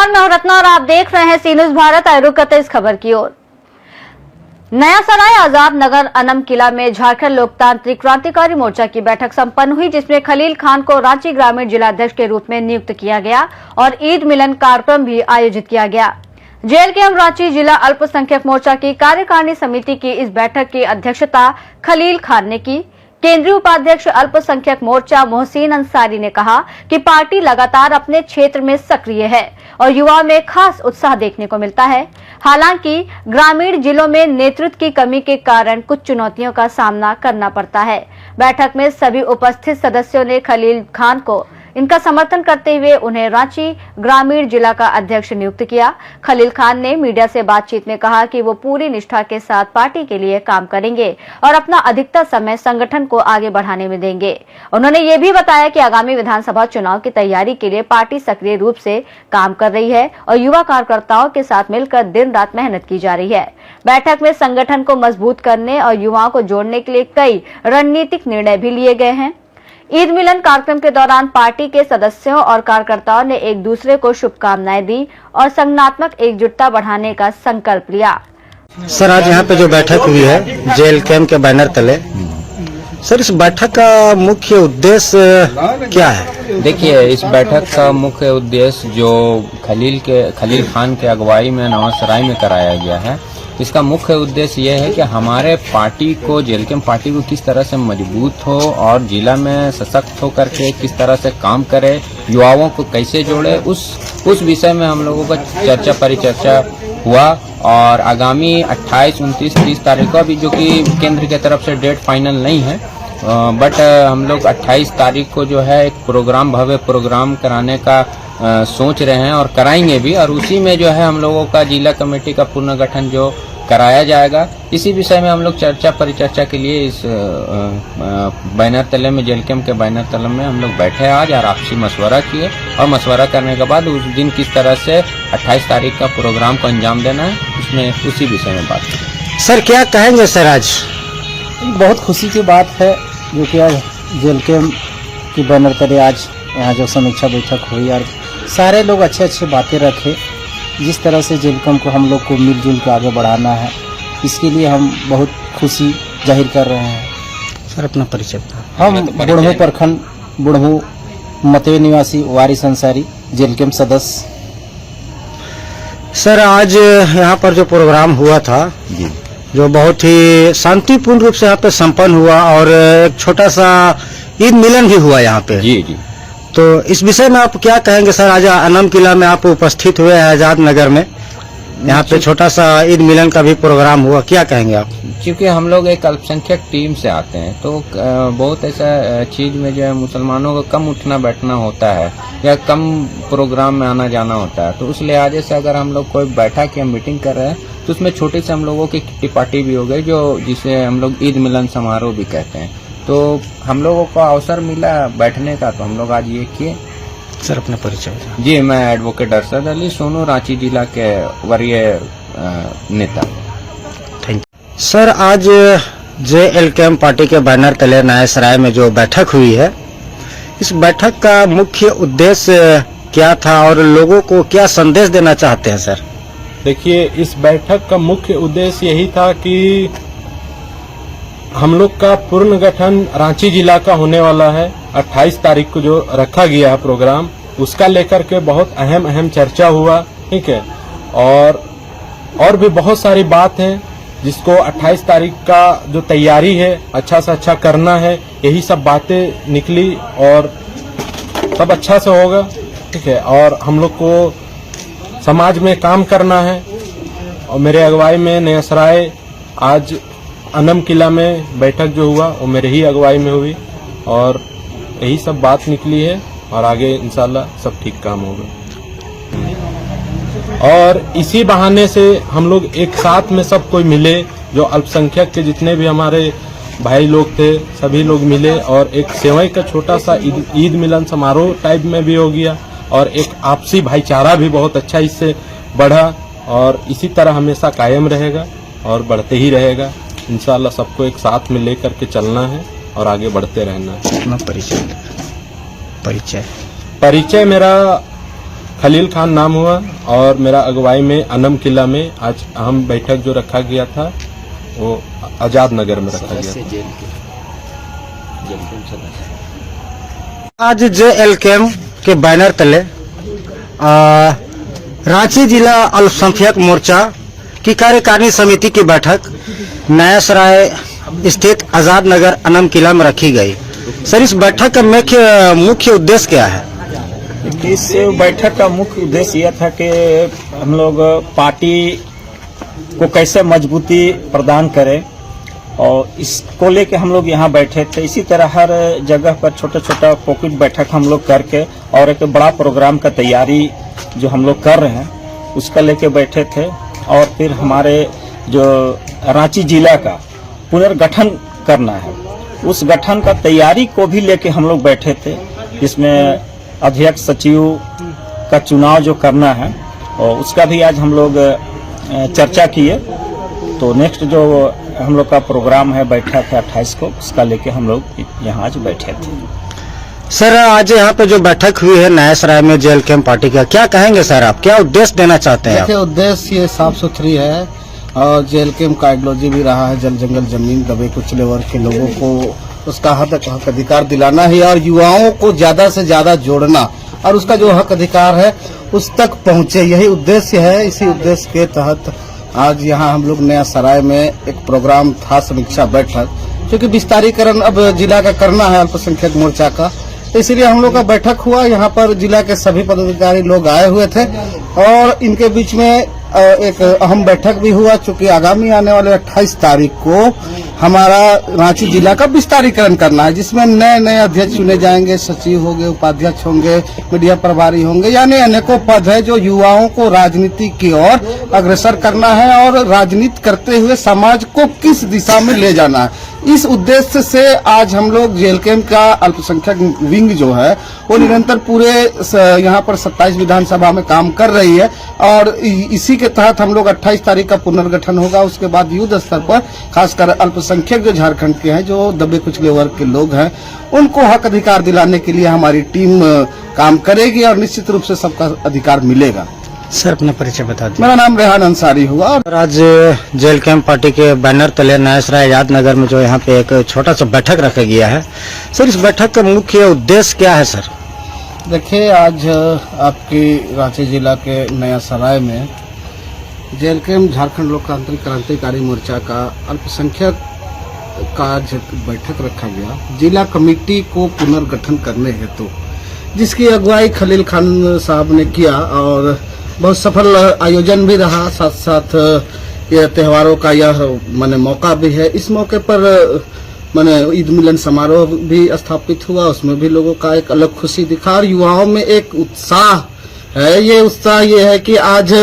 नमस्कार, मैं हूं रत्ना और आप देख रहे हैं सी न्यूज भारत। आए रुक करते इस खबर की ओर। नया सराय आजाद नगर अनम किला में झारखंड लोकतांत्रिक क्रांतिकारी मोर्चा की बैठक संपन्न हुई, जिसमें खलील खान को रांची ग्रामीण जिलाध्यक्ष के रूप में नियुक्त किया गया और ईद मिलन कार्यक्रम भी आयोजित किया गया। जेएलकेएम रांची जिला अल्पसंख्यक मोर्चा की कार्यकारिणी समिति की इस बैठक की अध्यक्षता खलील खान ने की। केंद्रीय उपाध्यक्ष अल्पसंख्यक मोर्चा मोहसिन अंसारी ने कहा कि पार्टी लगातार अपने क्षेत्र में सक्रिय है और युवाओं में खास उत्साह देखने को मिलता है। हालांकि ग्रामीण जिलों में नेतृत्व की कमी के कारण कुछ चुनौतियों का सामना करना पड़ता है। बैठक में सभी उपस्थित सदस्यों ने खलील खान को इनका समर्थन करते हुए उन्हें रांची ग्रामीण जिला का अध्यक्ष नियुक्त किया। खलील खान ने मीडिया से बातचीत में कहा कि वो पूरी निष्ठा के साथ पार्टी के लिए काम करेंगे और अपना अधिकतर समय संगठन को आगे बढ़ाने में देंगे। उन्होंने ये भी बताया कि आगामी विधानसभा चुनाव की तैयारी के लिए पार्टी सक्रिय रूप से काम कर रही है और युवा कार्यकर्ताओं के साथ मिलकर दिन रात मेहनत की जा रही है। बैठक में संगठन को मजबूत करने और युवाओं को जोड़ने के लिए कई रणनीतिक निर्णय भी लिए गए हैं। ईद मिलन कार्यक्रम के दौरान पार्टी के सदस्यों और कार्यकर्ताओं ने एक दूसरे को शुभकामनाएं दी और संगठनात्मक एकजुटता बढ़ाने का संकल्प लिया। सर, आज यहाँ पे जो बैठक हुई है जेएलकेएम के बैनर तले, सर इस बैठक का मुख्य उद्देश्य क्या है? देखिए, इस बैठक का मुख्य उद्देश्य जो खलील खान के अगुवाई में नवा सराय में कराया गया है, इसका मुख्य उद्देश्य यह है कि हमारे पार्टी को, जेएलकेएम पार्टी को किस तरह से मजबूत हो और जिला में सशक्त होकर के किस तरह से काम करे, युवाओं को कैसे जोड़े, उस विषय में हम लोगों का चर्चा परिचर्चा हुआ। और आगामी 28, 29, 30 तारीख को, अभी जो कि केंद्र की तरफ से डेट फाइनल नहीं है, बट हम लोग 28 तारीख को जो है एक प्रोग्राम, भव्य प्रोग्राम कराने का सोच रहे हैं और कराएंगे भी। और उसी में जो है हम लोगों का जिला कमेटी का पुनर्गठन जो कराया जाएगा, इसी विषय में हम लोग चर्चा परिचर्चा के लिए इस बैनर तले में, जेएलकेएम के बैनर तले में हम लोग बैठे आज और आपसी मशवरा किए। और मशवरा करने के बाद उस दिन किस तरह से 28 तारीख का प्रोग्राम को अंजाम देना है, उसमें उसी विषय में बात की। सर क्या कहेंगे सर? आज बहुत खुशी की बात है जो कि आज जेएलकेएम की बैनर तले आज यहाँ जो समीक्षा बैठक हुई और सारे लोग अच्छे बातें रखे। जिस तरह से जेएलकेएम को हम लोग को मिलजुल के आगे बढ़ाना है, इसके लिए हम बहुत खुशी जाहिर कर रहे हैं। सर अपना परिचय। हम बुढ़मू प्रखंड बुढ़मू मतवे निवासी वारिस अंसारी, जेएलकेएम सदस्य। सर आज यहाँ पर जो प्रोग्राम हुआ था जी, जो बहुत ही शांतिपूर्ण रूप से यहाँ पे संपन्न हुआ और एक छोटा सा ईद मिलन भी हुआ यहाँ पे। जी। तो इस विषय में आप क्या कहेंगे सर? आज अनम किला में आप उपस्थित हुए हैं आजाद नगर में, यहाँ पे छोटा सा ईद मिलन का भी प्रोग्राम हुआ, क्या कहेंगे आप? क्योंकि हम लोग एक अल्पसंख्यक टीम से आते हैं, तो बहुत ऐसा चीज में जो है मुसलमानों को कम उठना बैठना होता है या कम प्रोग्राम में आना जाना होता है। तो उस लिहाजे से अगर हम लोग कोई बैठक या मीटिंग कर रहे हैं तो उसमें छोटी से हम लोगों की किट्टी पार्टी भी हो गई, जो जिसे हम लोग ईद मिलन समारोह भी कहते हैं। तो हम लोगों को अवसर मिला बैठने का, तो हम लोग आज ये किए। सर अपना परिचय। जी, मैं एडवोकेट अरशद अली सोनू, रांची जिला के वरीय नेता। Thank you. सर आज जेएलकेएम पार्टी के बैनर तले नए सराय में जो बैठक हुई है, इस बैठक का मुख्य उद्देश्य क्या था और लोगों को क्या संदेश देना चाहते हैं सर? देखिए, इस बैठक का मुख्य उद्देश्य यही था कि हम लोग का पूर्ण गठन रांची जिला का होने वाला है। 28 तारीख को जो रखा गया है प्रोग्राम, उसका लेकर के बहुत अहम चर्चा हुआ, ठीक है। और भी बहुत सारी बात है जिसको 28 तारीख का जो तैयारी है अच्छा से अच्छा करना है, यही सब बातें निकली और सब अच्छा से होगा, ठीक है। और हम लोग को समाज में काम करना है और मेरे अगुवाई में नया सराय आज अनम किला में बैठक जो हुआ वो मेरे ही अगुवाई में हुई और यही सब बात निकली है और आगे इंशाल्लाह सब ठीक काम होगा। और इसी बहाने से हम लोग एक साथ में सब कोई मिले, जो अल्पसंख्यक के जितने भी हमारे भाई लोग थे सभी लोग मिले और एक सेवई का छोटा सा ईद मिलन समारोह टाइप में भी हो गया और एक आपसी भाईचारा भी बहुत अच्छा इससे बढ़ा और इसी तरह हमेशा कायम रहेगा और बढ़ते ही रहेगा। इंशाल्लाह सबको एक साथ में लेकर के चलना है और आगे बढ़ते रहना है। अपना परिचय। परिचय मेरा खलील खान नाम हुआ और मेरा अगुवाई में अनम किला में आज अहम बैठक जो रखा गया था वो आजाद नगर में रखा गया था। आज JLKM के बैनर तले रांची जिला अल्पसंख्यक मोर्चा की कार्यकारिणी समिति की बैठक नया सराय स्थित आजाद नगर अनम किला में रखी गई। सर, इस बैठक का मुख्य उद्देश्य क्या है? इस बैठक का मुख्य उद्देश्य यह था कि हम लोग पार्टी को कैसे मजबूती प्रदान करें और इसको लेके हम लोग यहाँ बैठे थे। इसी तरह हर जगह पर छोटा छोटा पॉकेट बैठक हम लोग करके और एक बड़ा प्रोग्राम का तैयारी जो हम लोग कर रहे हैं उसका लेके बैठे थे। और फिर हमारे जो रांची जिला का पुनर्गठन करना है उस गठन का तैयारी को भी लेके हम लोग बैठे थे, जिसमें अध्यक्ष सचिव का चुनाव जो करना है और उसका भी आज हम लोग चर्चा किए। तो नेक्स्ट जो हम लोग का प्रोग्राम है बैठक है 28 को, उसका लेके हम लोग यहाँ आज बैठे थे। सर, आज यहाँ पे जो बैठक हुई है नया सराय में JLKM पार्टी का, क्या कहेंगे सर? आप क्या उद्देश्य देना चाहते हैं? देखिए, उद्देश्य ये साफ सुथरी है और JLKM का आइडियोलॉजी भी रहा है जल जंगल जमीन दबे कुचले वर्ग के लोगों को उसका हक अधिकार दिलाना है और युवाओं को ज्यादा से ज्यादा जोड़ना और उसका जो हक अधिकार है उस तक पहुंचे, यही उद्देश्य है। इसी उद्देश्य के तहत आज यहाँ हम लोग नया सराय में एक प्रोग्राम था, समीक्षा बैठक, क्योंकि विस्तारीकरण अब जिला का करना है अल्पसंख्यक मोर्चा का, इसलिए हम लोग का बैठक हुआ। यहाँ पर जिला के सभी पदाधिकारी लोग आए हुए थे और इनके बीच में एक अहम बैठक भी हुआ, चूंकि आगामी आने वाले 28 तारीख को हमारा रांची जिला का विस्तारीकरण करना है, जिसमें नए नए अध्यक्ष चुने जाएंगे, सचिव होंगे, उपाध्यक्ष होंगे, मीडिया प्रभारी होंगे, यानी अनेकों पद है जो युवाओं को राजनीति की ओर अग्रसर करना है और राजनीति करते हुए समाज को किस दिशा में ले जाना है। इस उद्देश्य से आज हम लोग JLKM का अल्पसंख्यक विंग जो है वो निरंतर पूरे यहाँ पर 27 विधानसभा में काम कर रही है और इसी के तहत हम लोग 28 तारीख का पुनर्गठन होगा। उसके बाद युद्ध स्तर पर खासकर अल्पसंख्यक जो झारखंड के हैं, जो दबे कुचले वर्ग के लोग हैं, उनको हक अधिकार दिलाने के लिए हमारी टीम काम करेगी और निश्चित रूप से सबका अधिकार मिलेगा। सर, अपना परिचय बता दीजिए। मेरा नाम रेहान अंसारी हुआ और आज JLKM पार्टी के बैनर तले नया सराय आजाद नगर में जो यहाँ पे एक छोटा सा बैठक रखा गया है, सर इस बैठक का मुख्य उद्देश्य क्या है? सर देखिए, आज आपकी रांची जिला के नया सराय में JLKM झारखंड लोकतांत्रिक क्रांतिकारी मोर्चा का अल्पसंख्यक का आज बैठक रखा गया जिला कमेटी को पुनर्गठन करने हेतु, जिसकी अगुवाई खलील खान साहब ने किया और बहुत सफल आयोजन भी रहा। साथ साथ यह त्योहारों का यह माने मौका भी है। इस मौके पर माने ईद मिलन समारोह भी स्थापित हुआ, उसमें भी लोगों का एक अलग खुशी दिखा और युवाओं में एक उत्साह है। ये उत्साह ये है कि आज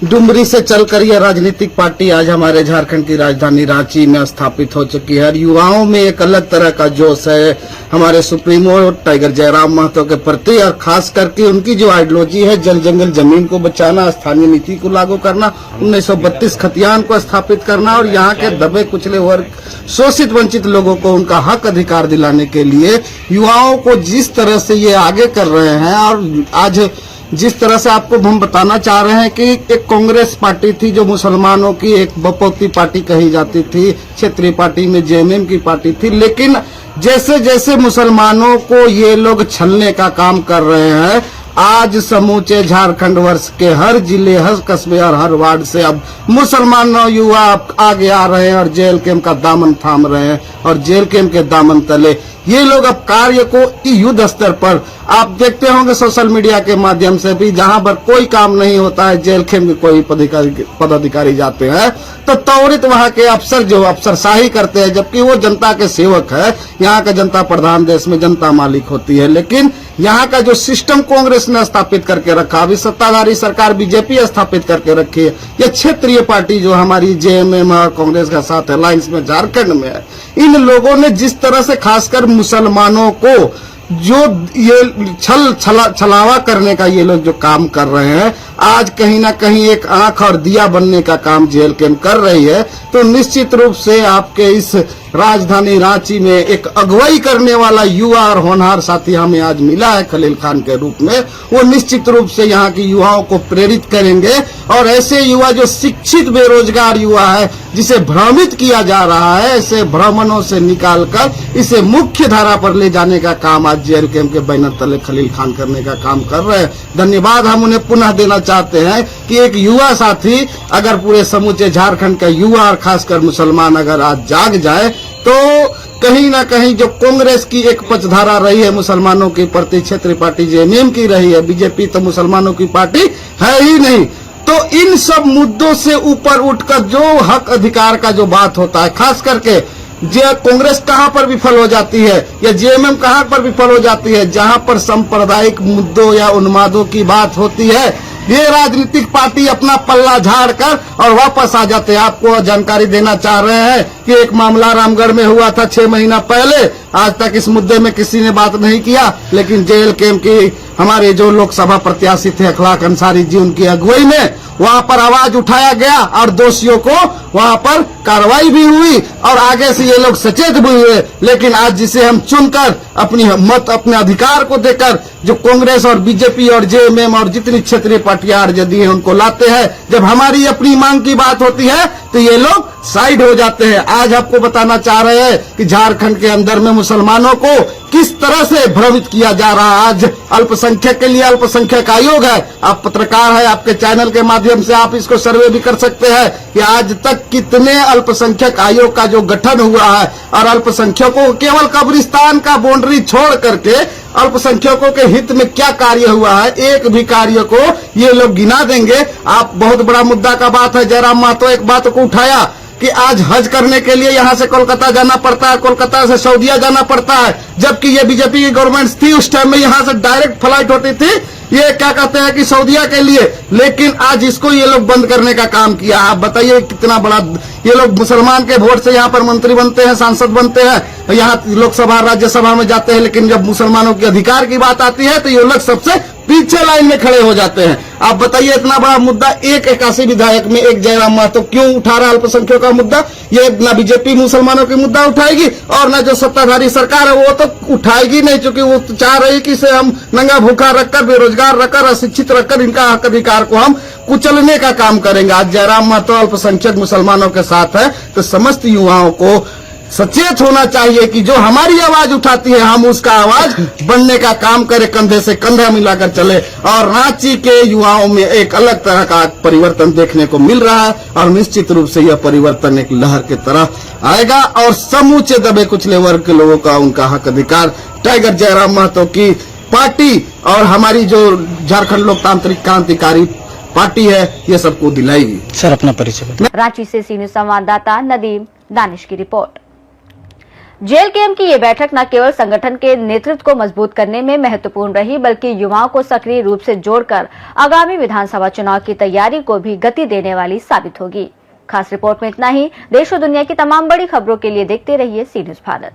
डुमरी से चलकर यह राजनीतिक पार्टी आज हमारे झारखंड की राजधानी रांची में स्थापित हो चुकी है। युवाओं में एक अलग तरह का जोश है हमारे सुप्रीमो टाइगर जयराम महतो के प्रति और खास करके उनकी जो आइडियोलॉजी है जल जंगल जमीन को बचाना, स्थानीय नीति को लागू करना, 1932 खतियान को स्थापित करना और यहाँ के दबे कुचले वर्ग, शोषित वंचित लोगों को उनका हक अधिकार दिलाने के लिए युवाओं को जिस तरह से ये आगे कर रहे हैं। और आज जिस तरह से आपको हम बताना चाह रहे हैं कि एक कांग्रेस पार्टी थी जो मुसलमानों की एक बपौती पार्टी कही जाती थी, क्षेत्रीय पार्टी में JMM की पार्टी थी, लेकिन जैसे जैसे मुसलमानों को ये लोग छलने का काम कर रहे हैं, आज समूचे झारखंड वर्ष के हर जिले, हर कस्बे और हर वार्ड से अब मुसलमान युवा आगे आ रहे हैं और JLKM का दामन थाम रहे हैं और JLKM के दामन तले ये लोग अब कार्य को युद्ध स्तर पर आप देखते होंगे सोशल मीडिया के माध्यम से भी, जहां पर कोई काम नहीं होता है JLKM के कोई पदाधिकारी जाते हैं तो त्वरित वहां के अफसर जो अफसरशाही करते हैं, जबकि वो जनता के सेवक है। यहाँ का जनता प्रधान, देश में जनता मालिक होती है, लेकिन यहाँ का जो सिस्टम कांग्रेस ने स्थापित करके रखा, अभी सत्ताधारी सरकार BJP स्थापित करके रखी है, ये क्षेत्रीय पार्टी जो हमारी JMM और कांग्रेस का साथ अलायंस में झारखंड में है, इन लोगों ने जिस तरह से खासकर मुसलमानों को जो ये छलावा करने का ये लोग जो काम कर रहे हैं, आज कहीं ना कहीं एक आंख और दिया बनने का काम JLKM कर रही है। तो निश्चित रूप से आपके इस राजधानी रांची में एक अगुवाई करने वाला युवा और होनहार साथी हमें आज मिला है खलील खान के रूप में। वो निश्चित रूप से यहाँ की युवाओं को प्रेरित करेंगे और ऐसे युवा जो शिक्षित बेरोजगार युवा है, जिसे भ्रमित किया जा रहा है, ऐसे भ्रमणों से निकालकर इसे मुख्य धारा पर ले जाने का काम आज जेएलकेएम के बैनर तले खलील खान करने का काम कर रहे हैं। धन्यवाद हम उन्हें पुनः देना चाहते हैं कि एक युवा साथी अगर पूरे समूचे झारखंड का युवा और खासकर मुसलमान अगर आज जाग जाए तो कहीं ना कहीं जो कांग्रेस की एक पक्षधारा रही है मुसलमानों के प्रति, क्षेत्रीय पार्टी जेएमएम की रही है, बीजेपी तो मुसलमानों की पार्टी है ही नहीं, तो इन सब मुद्दों से ऊपर उठकर जो हक अधिकार का जो बात होता है, खास करके जो कांग्रेस कहां पर विफल हो जाती है या जेएमएम कहां पर विफल हो जाती है, जहां पर सांप्रदायिक मुद्दों या उन्मादों की बात होती है, ये राजनीतिक पार्टी अपना पल्ला झाड़कर और वापस आ जाते हैं। आपको जानकारी देना चाह रहे हैं कि एक मामला रामगढ़ में हुआ था 6 महीना पहले, आज तक इस मुद्दे में किसी ने बात नहीं किया, लेकिन जेएलकेएम की हमारे जो लोकसभा प्रत्याशी थे अखलाक अंसारी जी, उनकी अगुवाई में वहां पर आवाज उठाया गया और दोषियों को वहां पर कार्रवाई भी हुई और आगे से ये लोग सचेत भी हुए। लेकिन आज जिसे हम चुनकर अपनी मत, अपने अधिकार को देकर जो कांग्रेस और बीजेपी और जेएमएम और जितनी क्षेत्रीय पार्टियां आरजेडी हैं उनको लाते हैं, जब हमारी अपनी मांग की बात होती है तो ये लोग साइड हो जाते हैं। आज आपको बताना चाह रहे हैं कि झारखंड के अंदर में मुसलमानों को किस तरह से भ्रमित किया जा रहा है। आज अल्पसंख्यक के लिए अल्पसंख्यक आयोग है, आप पत्रकार है, आपके चैनल के माध्यम से आप इसको सर्वे भी कर सकते हैं कि आज तक कितने अल्पसंख्यक आयोग का जो गठन हुआ है और अल्पसंख्यकों को केवल कब्रिस्तान का बाउंड्री छोड़ करके अल्पसंख्यकों के हित में क्या कार्य हुआ है, एक भी कार्य को ये लोग गिना देंगे। आप बहुत बड़ा मुद्दा का बात है, जयराम महतो एक बात को उठाया कि आज हज करने के लिए यहाँ से कोलकाता जाना पड़ता है, कोलकाता से सऊदीया जाना पड़ता है, जबकि ये बीजेपी की गवर्नमेंट थी उस टाइम में यहाँ से डायरेक्ट फ्लाइट होती थी, ये क्या कहते हैं कि सऊदीया के लिए, लेकिन आज इसको ये लोग बंद करने का काम किया। आप बताइए कितना बड़ा, ये लोग मुसलमान के वोट से यहाँ पर मंत्री बनते हैं, सांसद बनते हैं, यहाँ लोकसभा राज्यसभा में जाते हैं, लेकिन जब मुसलमानों के अधिकार की बात आती है तो ये लोग सबसे पीछे लाइन में खड़े हो जाते हैं। आप बताइए इतना बड़ा मुद्दा एक 81 विधायक में एक जयराम महतो क्यों उठा रहा है अल्पसंख्यकों का मुद्दा? ये ना बीजेपी मुसलमानों की मुद्दा उठाएगी और ना जो सत्ताधारी सरकार है वो तो उठाएगी नहीं, क्योंकि वो चाह रही कि इसे हम नंगा भूखा रखकर, बेरोजगार रखकर, अशिक्षित रखकर इनका हक अधिकार को हम कुचलने का काम करेंगे। आज जयराम महतो अल्पसंख्यक मुसलमानों के साथ है तो समस्त युवाओं को सचेत होना चाहिए कि जो हमारी आवाज उठाती है हम उसका आवाज बनने का काम करें, कंधे से कंधा मिलाकर चले। और रांची के युवाओं में एक अलग तरह का परिवर्तन देखने को मिल रहा है और निश्चित रूप से यह परिवर्तन एक लहर की तरह आएगा और समूचे दबे कुचले वर्ग के लोगों का उनका हक अधिकार टाइगर जयराम महतो की पार्टी और हमारी जो झारखंड लोकतांत्रिक क्रांतिकारी पार्टी है ये सबको दिलाएगी। सर अपना परिचय। रांची से सीनियर संवाददाता नदीम दानिश की रिपोर्ट। जेएलकेएम की ये बैठक न केवल संगठन के नेतृत्व को मजबूत करने में महत्वपूर्ण रही, बल्कि युवाओं को सक्रिय रूप से जोड़कर आगामी विधानसभा चुनाव की तैयारी को भी गति देने वाली साबित होगी। खास रिपोर्ट में इतना ही। देश और दुनिया की तमाम बड़ी खबरों के लिए देखते रहिए सी न्यूज़ भारत।